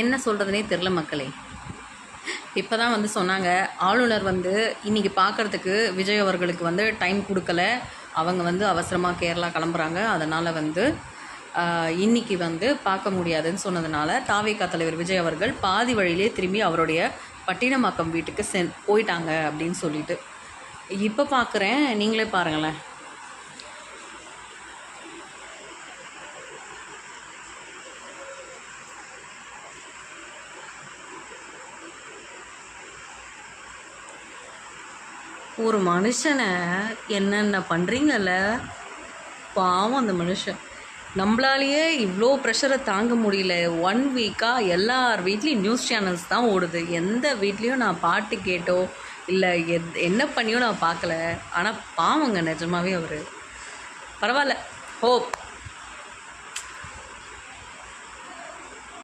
என்ன சொல்கிறதுனே தெரில மக்களே. இப்போ தான் வந்து சொன்னாங்க, ஆளுநர் வந்து இன்றைக்கி பார்க்குறதுக்கு விஜய் அவர்களுக்கு வந்து டைம் கொடுக்கல. அவங்க வந்து அவசரமாக கேரளா கிளம்புறாங்க. அதனால் வந்து இன்றைக்கி வந்து பார்க்க முடியாதுன்னு சொன்னதுனால தாவேகா தலைவர் விஜய் அவர்கள் பாதி வழியிலே திரும்பி அவருடைய பட்டினமாக்கம் வீட்டுக்கு போயிட்டாங்க அப்படின்னு சொல்லிட்டு இப்போ பார்க்குறேன். நீங்களே பாருங்களேன். ஒரு மனுஷனை என்னென்ன பண்ணுறீங்கல்ல, பாவம் அந்த மனுஷன். நம்மளாலேயே இவ்வளோ ப்ரெஷரை தாங்க முடியல. 1 வீக்காக எல்லார் வீட்லேயும் நியூஸ் சேனல்ஸ் தான் ஓடுது. எந்த வீட்லேயும் நான் பாட்டு கேட்டோ இல்லை என்ன பண்ணியோ நான் பார்க்கல. ஆனால் பாவங்க நிஜமாவே அவர். பரவாயில்ல, ஹோப்.